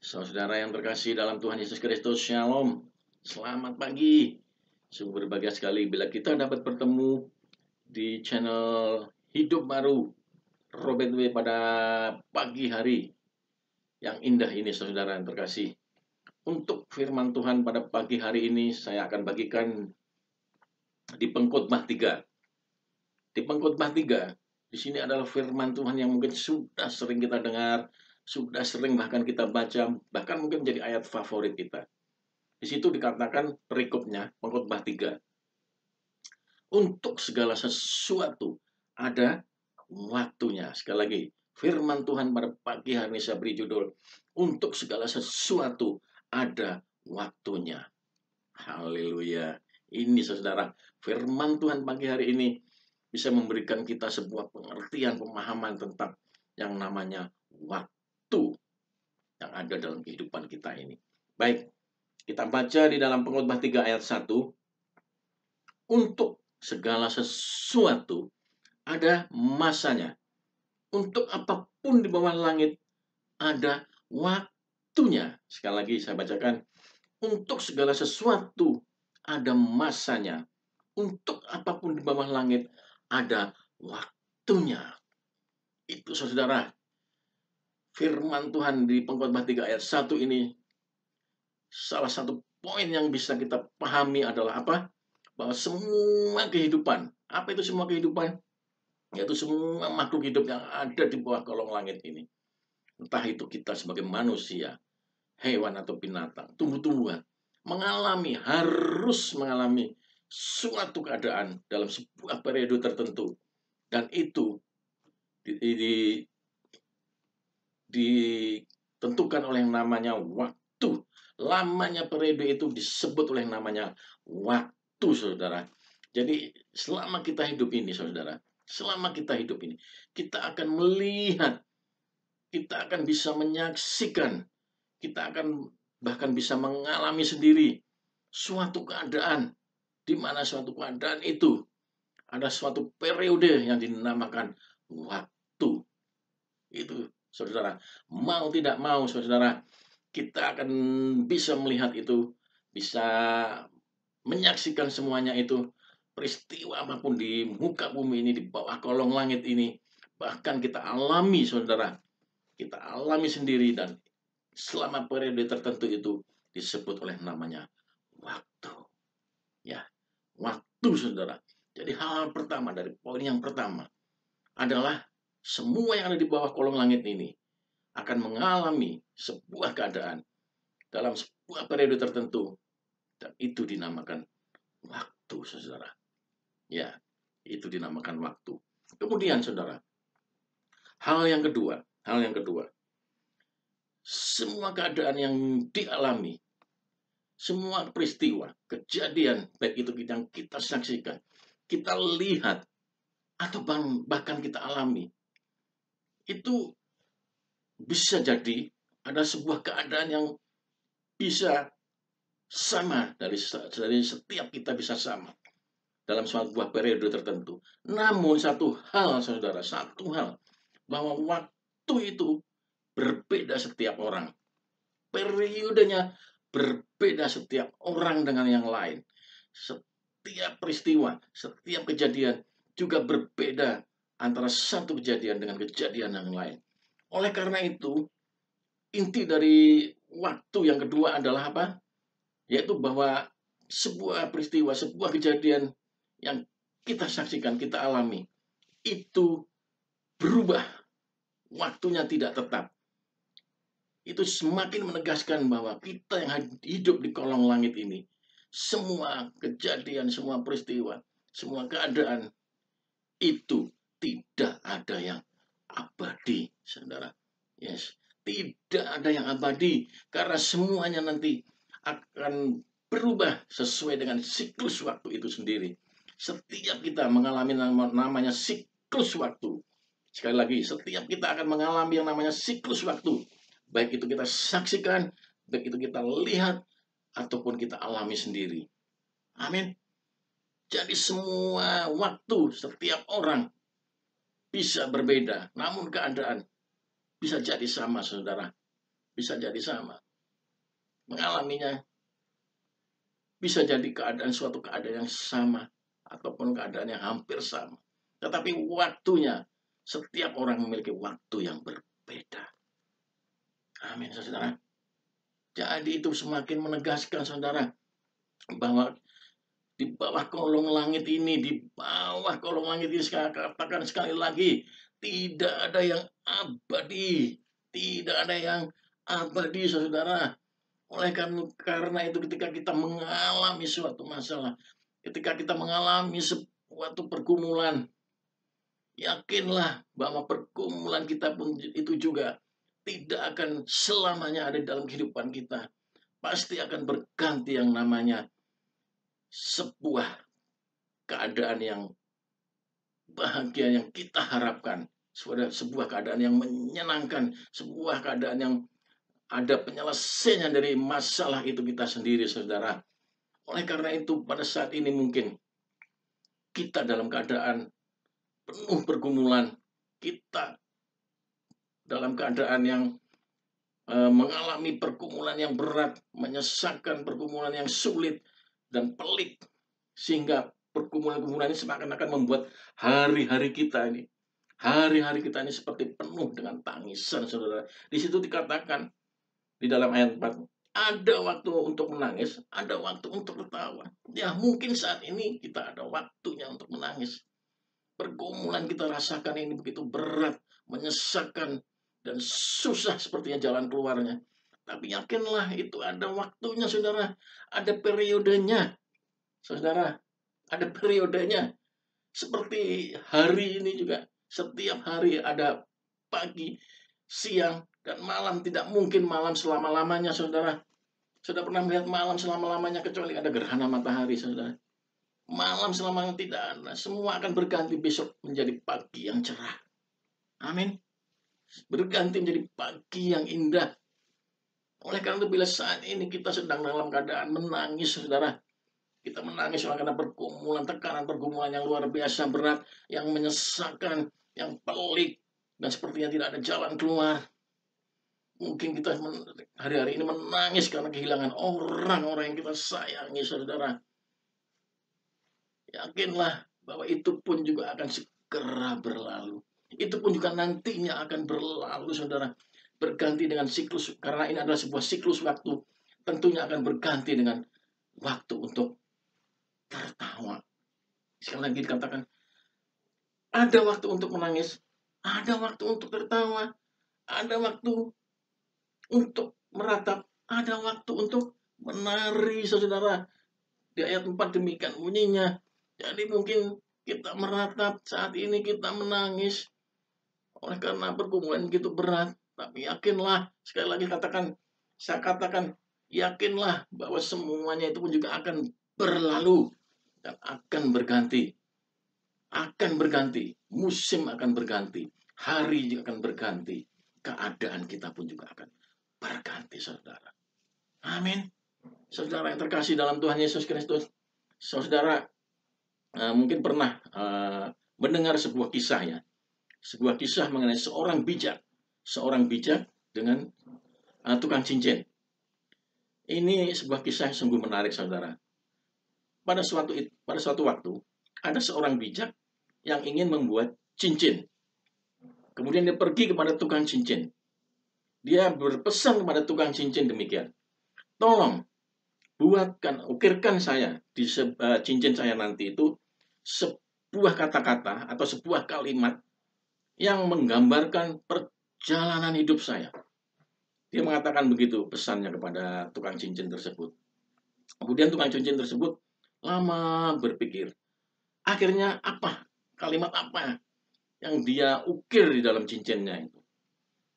Saudara yang terkasih dalam Tuhan Yesus Kristus, Shalom. Selamat pagi. Sungguh berbahagia sekali bila kita dapat bertemu di channel Hidup Baru Robert W pada pagi hari yang indah ini, saudara yang terkasih. Untuk firman Tuhan pada pagi hari ini saya akan bagikan di Pengkhotbah 3. Di Pengkhotbah 3, di sini adalah firman Tuhan yang mungkin sudah sering kita dengar, sudah sering bahkan kita baca, bahkan mungkin menjadi ayat favorit kita. Di situ dikatakan perikopnya, Pengkhotbah 3. Untuk segala sesuatu ada waktunya. Sekali lagi, firman Tuhan pada pagi hari ini saya beri judul, untuk segala sesuatu ada waktunya. Haleluya. Ini saudara, firman Tuhan pagi hari ini bisa memberikan kita sebuah pengertian, pemahaman tentang yang namanya waktu yang ada dalam kehidupan kita ini. Baik, kita baca di dalam Pengkhotbah 3 ayat 1. Untuk segala sesuatu ada masanya. Untuk apapun di bawah langit ada waktunya. Sekali lagi saya bacakan. Untuk segala sesuatu ada masanya. Untuk apapun di bawah langit ada waktunya. Itu saudara. Firman Tuhan di Pengkhotbah 3 ayat 1 ini, salah satu poin yang bisa kita pahami adalah apa? Bahwa semua kehidupan, apa itu semua kehidupan? Yaitu semua makhluk hidup yang ada di bawah kolong langit ini. Entah itu kita sebagai manusia, hewan atau binatang, tumbuh-tumbuhan, harus mengalami suatu keadaan dalam sebuah periode tertentu. Dan itu ditentukan oleh yang namanya waktu. Lamanya periode itu disebut oleh namanya waktu, saudara. Jadi selama kita hidup ini, saudara, selama kita hidup ini, kita akan melihat, kita akan bisa menyaksikan, kita akan bahkan bisa mengalami sendiri suatu keadaan, di mana suatu keadaan itu ada suatu periode yang dinamakan waktu. Itu, saudara, mau tidak mau, saudara, kita akan bisa melihat itu, bisa menyaksikan semuanya itu, peristiwa apapun di muka bumi ini, di bawah kolong langit ini, bahkan kita alami, saudara, kita alami sendiri, dan selama periode tertentu itu disebut oleh namanya waktu. Ya, waktu, saudara. Jadi hal pertama, dari poin yang pertama adalah semua yang ada di bawah kolong langit ini akan mengalami sebuah keadaan dalam sebuah periode tertentu, dan itu dinamakan waktu, saudara. Ya, itu dinamakan waktu. Kemudian, saudara, hal yang kedua, semua keadaan yang dialami, semua peristiwa, kejadian, baik itu yang kita saksikan, kita lihat, atau bahkan kita alami, itu bisa jadi ada sebuah keadaan yang bisa sama dari setiap kita, bisa sama dalam sebuah periode tertentu. Namun satu hal, saudara, bahwa waktu itu berbeda setiap orang. Periodenya berbeda setiap orang dengan yang lain. Setiap peristiwa, setiap kejadian juga berbeda antara satu kejadian dengan kejadian yang lain. Oleh karena itu, inti dari waktu yang kedua adalah apa? Yaitu bahwa sebuah peristiwa, sebuah kejadian yang kita saksikan, kita alami, itu berubah. Waktunya tidak tetap. Itu semakin menegaskan bahwa kita yang hidup di kolong langit ini, semua kejadian, semua peristiwa, semua keadaan, itu tidak ada yang abadi, saudara. Yes, tidak ada yang abadi, karena semuanya nanti akan berubah sesuai dengan siklus waktu itu sendiri. Setiap kita mengalami namanya siklus waktu. Sekali lagi, setiap kita akan mengalami yang namanya siklus waktu. Baik itu kita saksikan, baik itu kita lihat, ataupun kita alami sendiri. Amin. Jadi semua waktu, setiap orang bisa berbeda, namun keadaan bisa jadi sama, saudara. bisa jadi sama. Mengalaminya bisa jadi suatu keadaan yang sama, ataupun keadaan yang hampir sama. Tetapi waktunya, setiap orang memiliki waktu yang berbeda. Amin, saudara. Jadi itu semakin menegaskan, saudara, bahwa di bawah kolong langit ini, saya katakan sekali lagi, tidak ada yang abadi. Tidak ada yang abadi, saudara. Oleh karena itu, ketika kita mengalami suatu masalah, ketika kita mengalami suatu pergumulan, yakinlah bahwa pergumulan kita pun itu juga tidak akan selamanya ada dalam kehidupan kita. Pasti akan berganti yang namanya sebuah keadaan yang bahagia yang kita harapkan. Sebuah keadaan yang menyenangkan, sebuah keadaan yang ada penyelesaian dari masalah itu kita sendiri, saudara. Oleh karena itu, pada saat ini mungkin kita dalam keadaan penuh pergumulan, kita dalam keadaan yang mengalami pergumulan yang berat, menyesakkan, pergumulan yang sulit dan pelik, sehingga pergumulan-pergumulan ini seakan-akan membuat hari-hari kita ini seperti penuh dengan tangisan, saudara. Di situ dikatakan di dalam ayat 4, ada waktu untuk menangis, ada waktu untuk tertawa. Ya, mungkin saat ini kita ada waktunya untuk menangis. Pergumulan kita rasakan ini begitu berat, menyesakkan, dan susah sepertinya jalan keluarnya. Tapi yakinlah itu ada waktunya, saudara. Ada periodenya, saudara. Ada periodenya. Seperti hari ini juga, setiap hari ada pagi, siang, dan malam. Tidak mungkin malam selama-lamanya, saudara. Sudah pernah melihat malam selama-lamanya kecuali ada gerhana matahari, saudara. Malam selamanya tidak ada. Semua akan berganti besok menjadi pagi yang cerah. Amin. Berganti menjadi pagi yang indah. Oleh karena itu, bila saat ini kita sedang dalam keadaan menangis, saudara, kita menangis karena pergumulan, tekanan pergumulan yang luar biasa berat, yang menyesakkan, yang pelik, dan sepertinya tidak ada jalan keluar. Mungkin kita hari-hari ini menangis karena kehilangan orang-orang yang kita sayangi, saudara. Yakinlah bahwa itu pun juga akan segera berlalu. Itu pun juga nantinya akan berlalu, saudara. Berganti dengan siklus, karena ini adalah sebuah siklus waktu. Tentunya akan berganti dengan waktu untuk tertawa. Sekali lagi dikatakan, ada waktu untuk menangis, ada waktu untuk tertawa, ada waktu untuk meratap, ada waktu untuk menari, saudara. Di ayat 4 demikian bunyinya. Jadi mungkin kita meratap, saat ini kita menangis oleh karena pergumulan begitu berat. Tapi yakinlah, sekali lagi saya katakan, yakinlah bahwa semuanya itu pun juga akan berlalu dan akan berganti. Akan berganti, musim akan berganti, hari juga akan berganti, keadaan kita pun juga akan berganti, saudara. Amin. Saudara yang terkasih dalam Tuhan Yesus Kristus, saudara mungkin pernah mendengar sebuah kisah, ya. Sebuah kisah mengenai seorang bijak dengan tukang cincin. Ini sebuah kisah yang sungguh menarik, saudara. Pada suatu waktu, ada seorang bijak yang ingin membuat cincin. Kemudian dia pergi kepada tukang cincin. Dia berpesan kepada tukang cincin demikian, tolong ukirkan saya di cincin saya nanti itu sebuah kata-kata atau sebuah kalimat yang menggambarkan perjalanan hidup saya. Dia mengatakan begitu pesannya kepada tukang cincin tersebut. Kemudian tukang cincin tersebut lama berpikir. Akhirnya kalimat apa yang dia ukir di dalam cincinnya itu?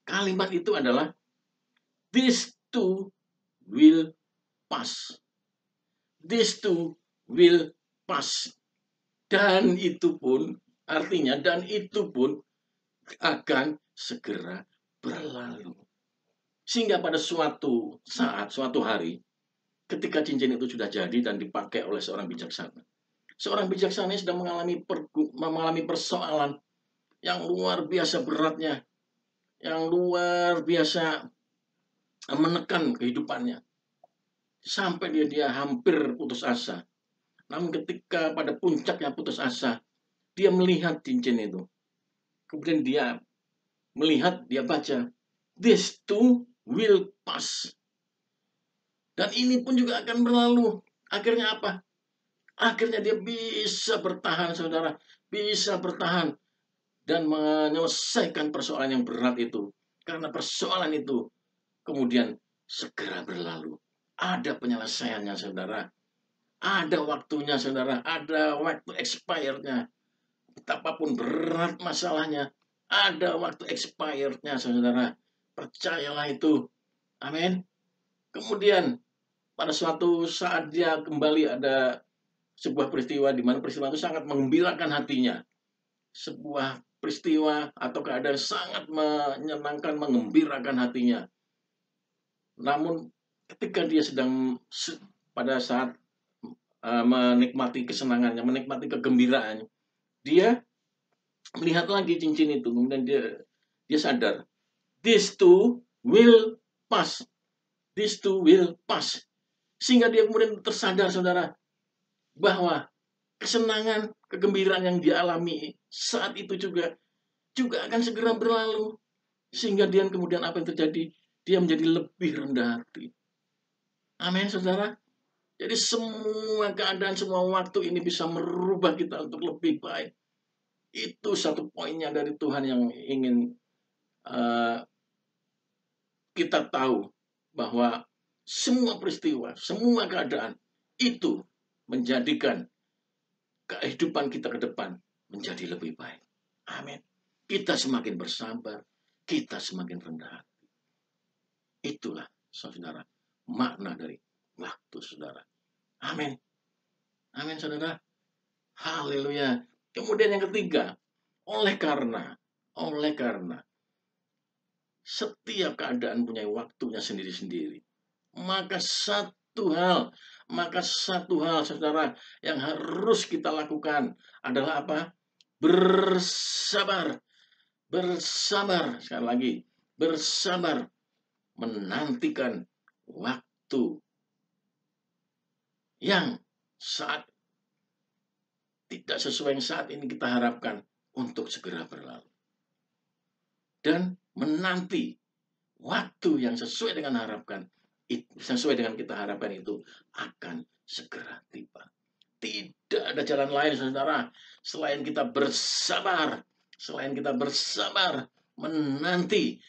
Kalimat itu adalah, this too will pass. This too will pass. Dan itu pun artinya, dan itu pun akan segera berlalu. Sehingga pada suatu saat, suatu hari, ketika cincin itu sudah jadi dan dipakai oleh seorang bijaksana. Seorang bijaksana sedang mengalami persoalan yang luar biasa beratnya, yang luar biasa menekan kehidupannya sampai dia hampir putus asa. Namun ketika pada puncaknya putus asa, dia melihat cincin itu. Kemudian dia melihat, dia baca, this too will pass. Dan ini pun juga akan berlalu. Akhirnya apa? Akhirnya dia bisa bertahan, saudara. Bisa bertahan dan menyelesaikan persoalan yang berat itu. Karena persoalan itu kemudian segera berlalu. Ada penyelesaiannya, saudara. Ada waktunya, saudara. Ada waktu expirednya. Betapapun berat masalahnya, ada waktu expirednya, saudara. Percayalah itu. Amin. Kemudian pada suatu saat dia kembali, ada sebuah peristiwa di mana peristiwa itu sangat menggembirakan hatinya. Sebuah peristiwa atau keadaan sangat menyenangkan, mengembirakan hatinya. Namun ketika dia sedang pada saat menikmati kesenangannya, menikmati kegembiraannya, dia melihat lagi cincin itu. Kemudian dia sadar, this too will pass. This too will pass. Sehingga dia kemudian tersadar, saudara, bahwa kesenangan, kegembiraan yang dia alami saat itu juga akan segera berlalu. Sehingga dia kemudian apa yang terjadi? Dia menjadi lebih rendah hati. Amin, saudara. Jadi semua keadaan, semua waktu ini bisa merubah kita untuk lebih baik. Itu satu poinnya dari Tuhan yang ingin kita tahu, bahwa semua peristiwa, semua keadaan itu menjadikan kehidupan kita ke depan menjadi lebih baik. Amin. Kita semakin bersabar, kita semakin rendah hati. Itulah, saudara, makna dari waktu, saudara. Amin. Amin, saudara. Haleluya. Kemudian yang ketiga, oleh karena setiap keadaan punya waktunya sendiri-sendiri, maka satu hal, saudara, yang harus kita lakukan adalah apa? Bersabar. Bersabar, sekali lagi, bersabar menantikan waktu yang saat tidak sesuai yang saat ini kita harapkan untuk segera berlalu. Dan menanti waktu yang sesuai dengan harapan, sesuai dengan kita harapkan itu akan segera tiba. Tidak ada jalan lain, saudara, selain kita bersabar. Selain kita bersabar, menanti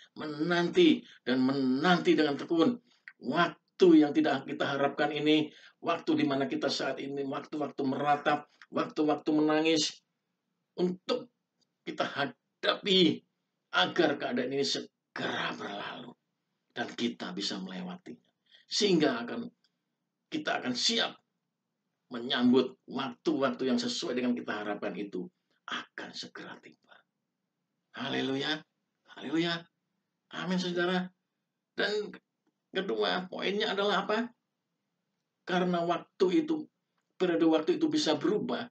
dan menanti dengan tekun waktu yang tidak kita harapkan ini, waktu di mana kita saat ini, waktu-waktu meratap, waktu-waktu menangis, untuk kita hadapi agar keadaan ini segera berlalu dan kita bisa melewatinya, sehingga kita akan siap menyambut waktu-waktu yang sesuai dengan kita harapkan itu akan segera tiba. Haleluya. Haleluya. Amin, saudara. Dan kedua, poinnya adalah apa? Karena periode waktu itu bisa berubah,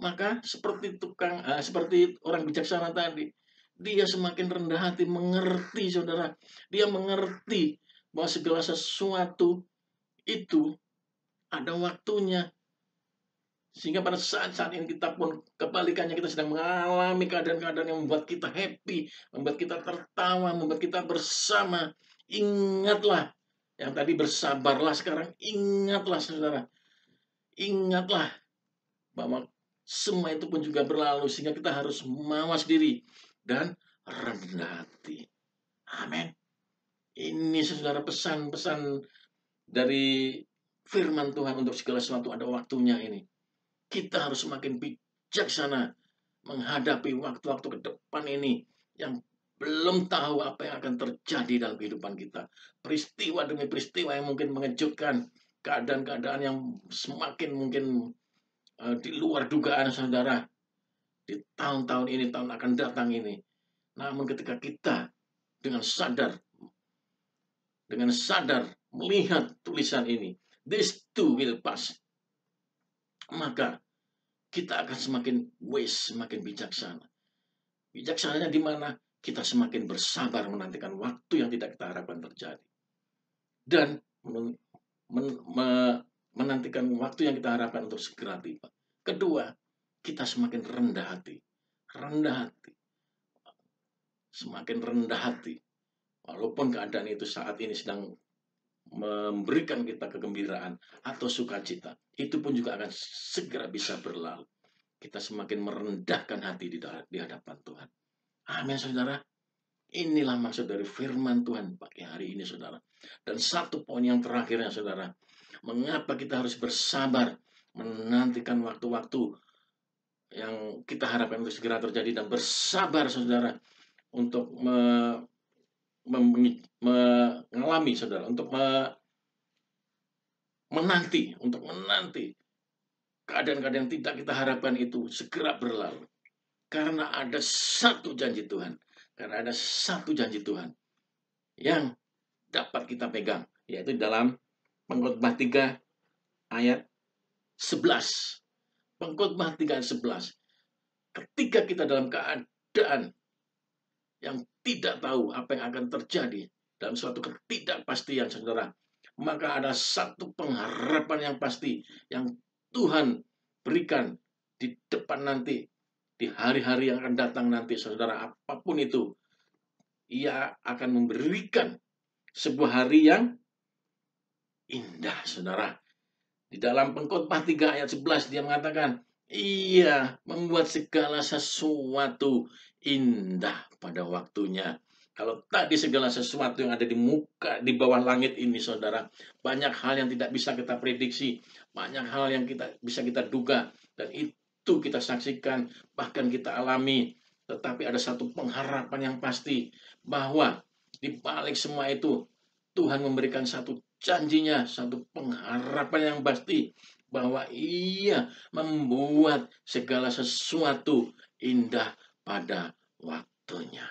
maka seperti orang bijaksana tadi, dia semakin rendah hati, mengerti, saudara. Dia mengerti bahwa segala sesuatu itu ada waktunya. Sehingga pada saat-saat ini kita pun kebalikannya, kita sedang mengalami keadaan-keadaan yang membuat kita happy, membuat kita tertawa, membuat kita bersama. Ingatlah, yang tadi bersabarlah, sekarang ingatlah, saudara. Ingatlah bahwa semua itu pun juga berlalu, sehingga kita harus mawas diri dan rendah hati. Amin. Ini, saudara, pesan-pesan dari firman Tuhan untuk segala sesuatu ada waktunya ini. Kita harus semakin bijaksana menghadapi waktu-waktu ke depan ini yang belum tahu apa yang akan terjadi dalam kehidupan kita. Peristiwa demi peristiwa yang mungkin mengejutkan, keadaan-keadaan yang semakin mungkin di luar dugaan, saudara, di tahun-tahun ini, tahun akan datang ini. Namun ketika kita dengan sadar melihat tulisan ini, this too will pass, maka kita akan semakin semakin bijaksana. Bijaksananya di mana? Kita semakin bersabar menantikan waktu yang tidak kita harapkan terjadi. dan menantikan waktu yang kita harapkan untuk segera tiba. Kedua, kita semakin rendah hati. Rendah hati. Semakin rendah hati. Walaupun keadaan itu saat ini sedang memberikan kita kegembiraan atau sukacita, itu pun juga akan segera bisa berlalu. Kita semakin merendahkan hati di hadapan Tuhan. Amin, saudara. Inilah maksud dari firman Tuhan pagi hari ini, saudara. Dan satu poin yang terakhirnya, saudara. Mengapa kita harus bersabar menantikan waktu-waktu yang kita harapkan untuk segera terjadi, dan bersabar, saudara, untuk mengalami, saudara, untuk menanti keadaan-keadaan yang tidak kita harapkan itu segera berlalu. Karena ada satu janji Tuhan. Karena ada satu janji Tuhan yang dapat kita pegang, yaitu dalam Pengkhotbah 3 ayat 11. Pengkhotbah 3 ayat 11. Ketika kita dalam keadaan yang tidak tahu apa yang akan terjadi, dalam suatu ketidakpastian, saudara, maka ada satu pengharapan yang pasti yang Tuhan berikan di depan nanti, di hari-hari yang akan datang nanti, saudara. Apapun itu, Ia akan memberikan sebuah hari yang indah, saudara. Di dalam Pengkhotbah 3 ayat 11 dia mengatakan, Ia membuat segala sesuatu indah pada waktunya. Kalau tadi segala sesuatu yang ada di muka, di bawah langit ini, saudara, banyak hal yang tidak bisa kita prediksi, banyak hal yang bisa kita duga, dan itu kita saksikan, bahkan kita alami. Tetapi ada satu pengharapan yang pasti, bahwa di balik semua itu, Tuhan memberikan satu janjinya, satu pengharapan yang pasti, bahwa Ia membuat segala sesuatu indah pada waktunya.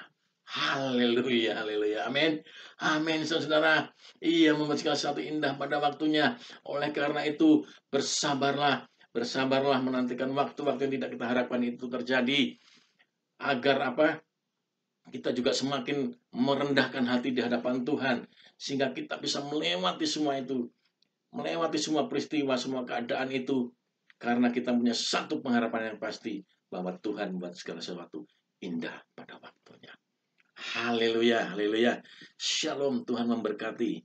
Haleluya, haleluya, amin, amin, saudara. Ia membuat segala sesuatu indah pada waktunya. Oleh karena itu, bersabarlah, bersabarlah menantikan waktu-waktu yang tidak kita harapkan itu terjadi, agar apa? Kita juga semakin merendahkan hati di hadapan Tuhan, sehingga kita bisa melewati semua itu, melewati semua peristiwa, semua keadaan itu, karena kita punya satu pengharapan yang pasti, bahwa Tuhan membuat segala sesuatu indah pada waktunya. Haleluya, haleluya. Shalom, Tuhan memberkati.